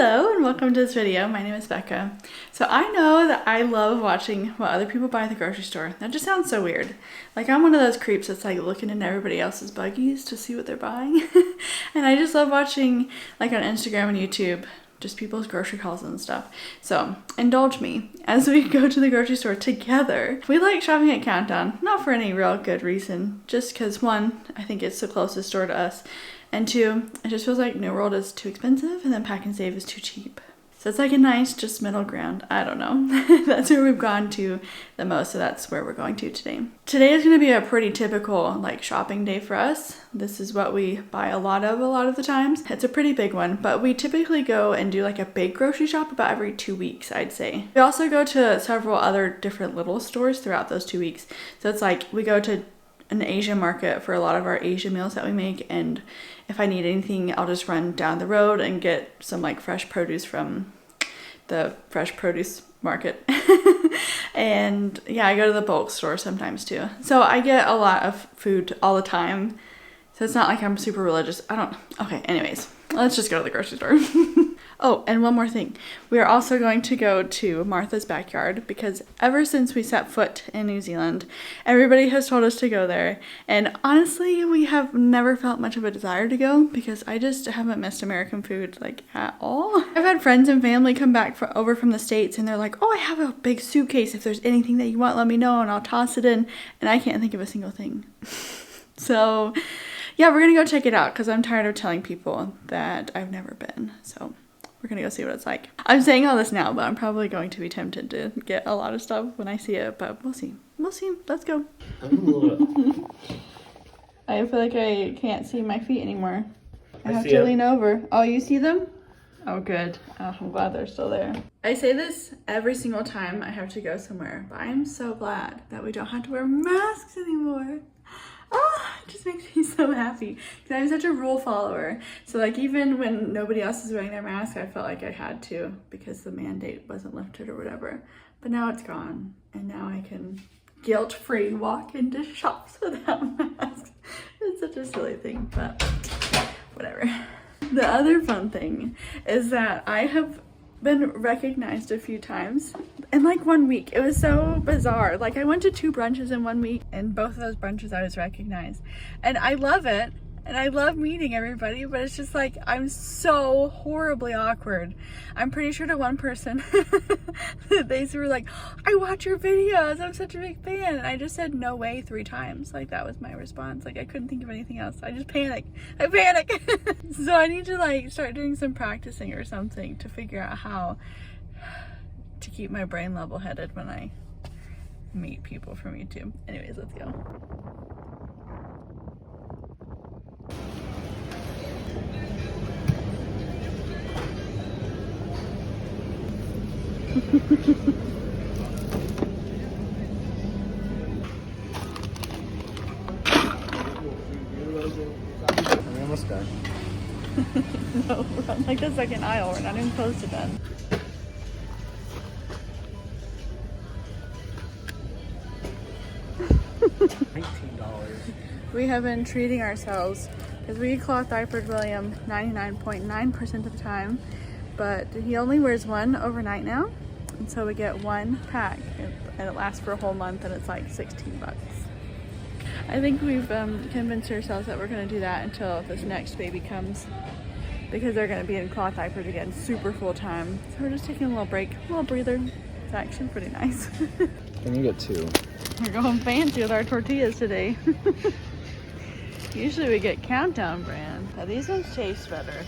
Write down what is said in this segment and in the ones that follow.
Hello and welcome to this video. My name is Becca. So I know that I love watching what other people buy at the grocery store. That just sounds so weird. Like I'm one of those creeps that's like looking into everybody else's buggies to see what they're buying. And I just love watching like on Instagram and YouTube just people's grocery hauls and stuff. So indulge me as we go to the grocery store together. We like shopping at Countdown, not for any real good reason, just because one, I think it's the closest store to us, and two, it just feels like New World is too expensive and then Pack and Save is too cheap. So it's like a nice just middle ground. I don't know. That's where we've gone to the most, so that's where we're going to today. Today is going to be a pretty typical like shopping day for us. This is what we buy a lot of the times. It's a pretty big one, but we typically go and do like a big grocery shop about every 2 weeks, I'd say. We also go to several other different little stores throughout those 2 weeks. So it's like we go to an Asian market for a lot of our Asian meals that we make, and if I need anything, I'll just run down the road and get some like fresh produce from the fresh produce market. And yeah, I go to the bulk store sometimes too. So I get a lot of food all the time. So it's not like I'm super religious. Okay, anyways, let's just go to the grocery store. Oh, and one more thing. We are also going to go to Martha's Backyard because ever since we set foot in New Zealand, everybody has told us to go there. And honestly, we have never felt much of a desire to go because I just haven't missed American food like at all. I've had friends and family come back over from the States and they're like, oh, I have a big suitcase. If there's anything that you want, let me know and I'll toss it in. And I can't think of a single thing. So yeah, we're gonna go check it out because I'm tired of telling people that I've never been. So we're gonna go see what it's like. I'm saying all this now, but I'm probably going to be tempted to get a lot of stuff when I see it, but we'll see. We'll see. Let's go. I feel like I can't see my feet anymore. I have to lean over. Oh, you see them? Oh, good. Oh, I'm glad they're still there. I say this every single time I have to go somewhere, but I'm so glad that we don't have to wear masks anymore. Oh, it just makes me so happy because I'm such a rule follower. So like even when nobody else is wearing their mask, I felt like I had to because the mandate wasn't lifted or whatever. But now it's gone and now I can guilt-free walk into shops without masks. It's such a silly thing, but whatever. The other fun thing is that I have been recognized a few times in like 1 week. It was so bizarre. Like I went to 2 brunches in 1 week and both of those brunches I was recognized, and I love it and I love meeting everybody, but it's just like I'm so horribly awkward. I'm pretty sure to one person they were like, I watch your videos, I'm such a big fan, and I just said no way 3 times. Like that was my response. Like I couldn't think of anything else. I just panic. So I need to like start doing some practicing or something to figure out how to keep my brain level-headed when I meet people from YouTube. Anyways, let's go. We're almost done. No, we're on like the second aisle. We're not even close to done. $19. We have been treating ourselves because we cloth diapered William 99.9% of the time, but he only wears one overnight now, and so we get 1 pack and it lasts for a whole month and it's like 16 bucks. I think we've convinced ourselves that we're going to do that until this next baby comes because they're going to be in cloth diapers again super full time. So we're just taking a little break, a little breather. It's actually pretty nice. Can you get 2? We're going fancy with our tortillas today. Usually we get Countdown brand. Now these ones taste better.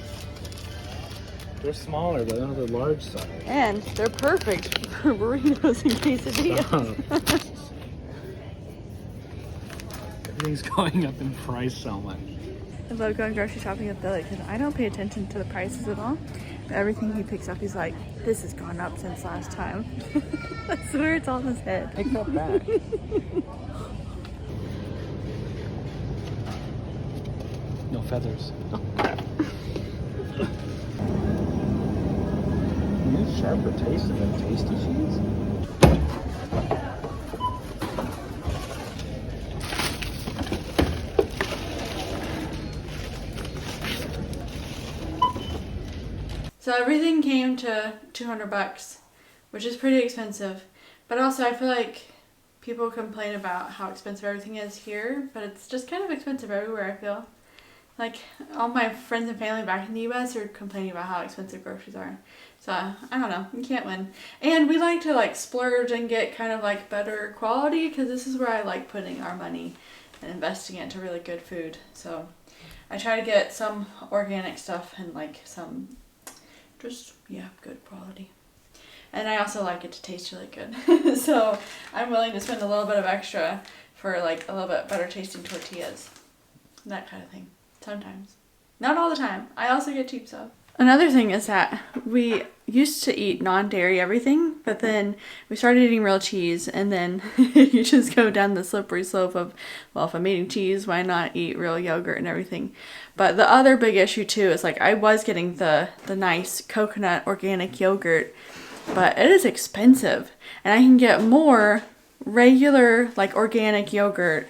They're smaller, but they're the large size. And they're perfect for burritos and quesadillas. Everything's going up in price so much. I love going grocery shopping with Billy because I don't pay attention to the prices at all. But everything he picks up, he's like, this has gone up since last time. I swear it's on his head. Pick that back. No feathers. These sharper taste than tasty cheese. So everything came to $200, which is pretty expensive. But also I feel like people complain about how expensive everything is here, but it's just kind of expensive everywhere, I feel. Like, all my friends and family back in the U.S. are complaining about how expensive groceries are. So, I don't know. You can't win. And we like to, like, splurge and get kind of, like, better quality, because this is where I like putting our money and investing it into really good food. So, I try to get some organic stuff and, like, some just, yeah, good quality. And I also like it to taste really good. So, I'm willing to spend a little bit of extra for, like, a little bit better tasting tortillas. That kind of thing. Sometimes. Not all the time. I also get cheap stuff. Another thing is that we used to eat non-dairy everything, but then we started eating real cheese, and then you just go down the slippery slope of, well, if I'm eating cheese, why not eat real yogurt and everything? But the other big issue too is, like, I was getting the nice coconut organic yogurt, but it is expensive, and I can get more regular, like, organic yogurt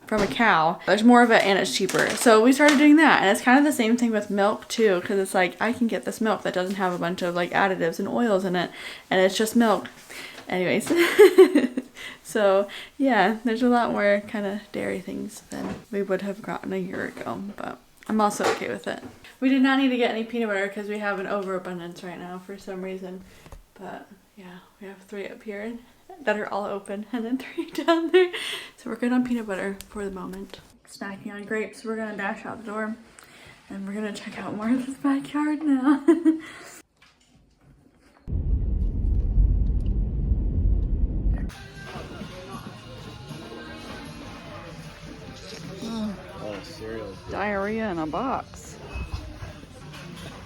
from a cow. There's more of it and it's cheaper. So we started doing that, and it's kind of the same thing with milk too, because it's like I can get this milk that doesn't have a bunch of like additives and oils in it, and it's just milk. Anyways. So yeah, there's a lot more kind of dairy things than we would have gotten a year ago, but I'm also okay with it. We did not need to get any peanut butter because we have an overabundance right now for some reason, but yeah, we have 3 up here that are all open, and then 3 down there. So we're good on peanut butter for the moment. Snacking on grapes. We're gonna dash out the door, and we're gonna check out more of this backyard now. Oh, cereal. Diarrhea in a box.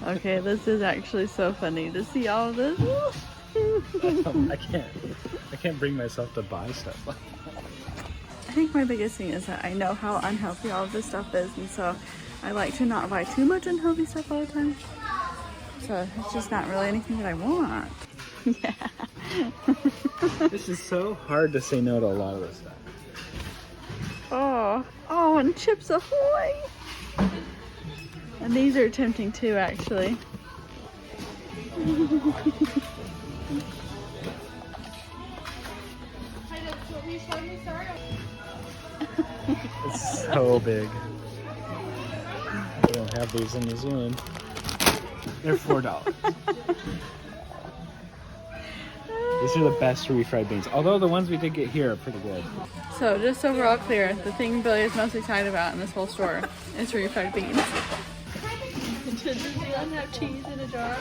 Okay, this is actually so funny to see all of this. I can't bring myself to buy stuff. I think my biggest thing is that I know how unhealthy all of this stuff is, and so I like to not buy too much unhealthy stuff all the time. So it's just not really anything that I want. Yeah. This is so hard to say no to a lot of this stuff. Oh, and Chips Ahoy! And these are tempting too, actually. It's so big. They don't have these in New Zealand. They're $4. These are the best refried beans. Although the ones we did get here are pretty good. So just so we're all clear, the thing Billy is most excited about in this whole store is refried beans. Does New Zealand have cheese in a jar?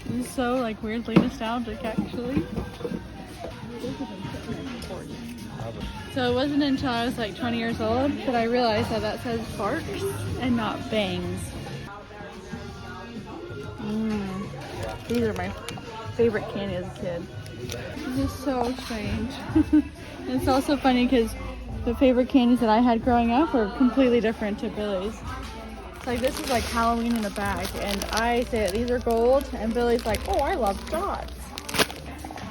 This is so like weirdly nostalgic, actually. So it wasn't until I was like 20 years old that I realized that that says farts and not bangs. These are my favorite candy as a kid. This is so strange. It's also funny because the favorite candies that I had growing up were completely different to Billy's. It's like, this is like Halloween in a bag, and I say that these are gold, and Billy's like, oh, I love dots.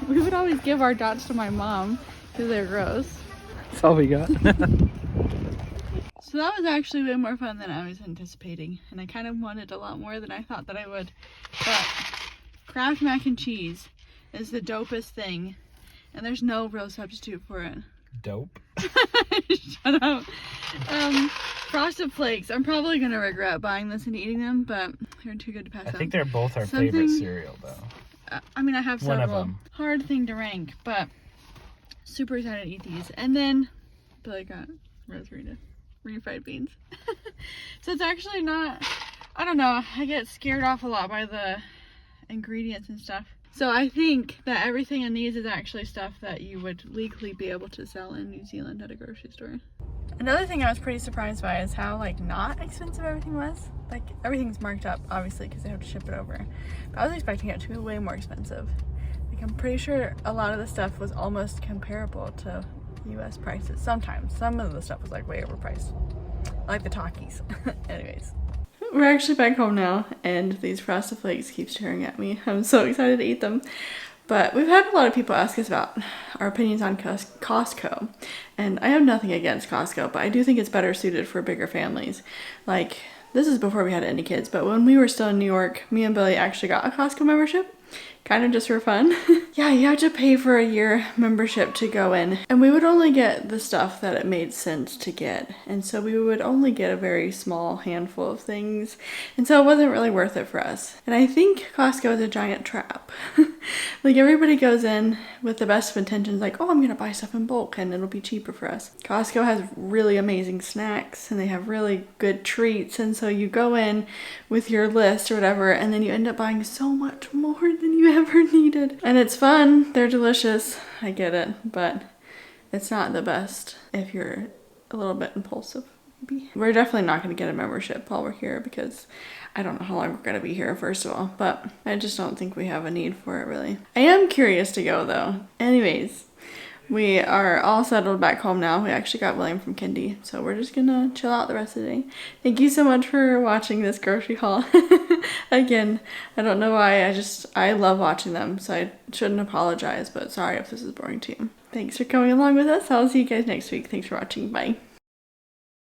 We would always give our dots to my mom because they're gross. That's all we got. So that was actually way more fun than I was anticipating, and I kind of wanted a lot more than I thought that I would. But Kraft mac and cheese is the dopest thing, and there's no real substitute for it. Dope. Shut up. Frosted Flakes. I'm probably gonna regret buying this and eating them, but they're too good to pass up. I think they're both our favorite cereal, though. I mean, I have One of several. them. Hard thing to rank, but super excited to eat these. And then Billy got Rosarita refried beans. So it's actually not, I don't know, I get scared off a lot by the ingredients and stuff. So I think that everything in these is actually stuff that you would legally be able to sell in New Zealand at a grocery store. Another thing I was pretty surprised by is how like not expensive everything was. Like everything's marked up obviously because they have to ship it over. But I was expecting it to be way more expensive. Like I'm pretty sure a lot of the stuff was almost comparable to US prices. Sometimes. Some of the stuff was like way overpriced. Like the Takis. Anyways. We're actually back home now, and these Frosted Flakes keep staring at me. I'm so excited to eat them. But we've had a lot of people ask us about our opinions on Costco. And I have nothing against Costco, but I do think it's better suited for bigger families. Like, this is before we had any kids, but when we were still in New York, me and Billy actually got a Costco membership. Kind of just for fun. Yeah, you have to pay for a year membership to go in. And we would only get the stuff that it made sense to get. And so we would only get a very small handful of things. And so it wasn't really worth it for us. And I think Costco is a giant trap. Like, everybody goes in with the best of intentions, like, oh, I'm gonna buy stuff in bulk and it'll be cheaper for us. Costco has really amazing snacks and they have really good treats. And so you go in with your list or whatever, and then you end up buying so much more than you ever needed. And it's fun, they're delicious, I get it, but it's not the best if you're a little bit impulsive, maybe. We're definitely not going to get a membership while we're here because I don't know how long we're going to be here, first of all, but I just don't think we have a need for it, really. I am curious to go, though. Anyways, we are all settled back home now. We actually got William from Kindy, so we're just gonna chill out the rest of the day. Thank you so much for watching this grocery haul. Again, I don't know why, I love watching them, so I shouldn't apologize, but sorry if this is boring to you. Thanks for coming along with us. I'll see you guys next week. Thanks for watching. Bye.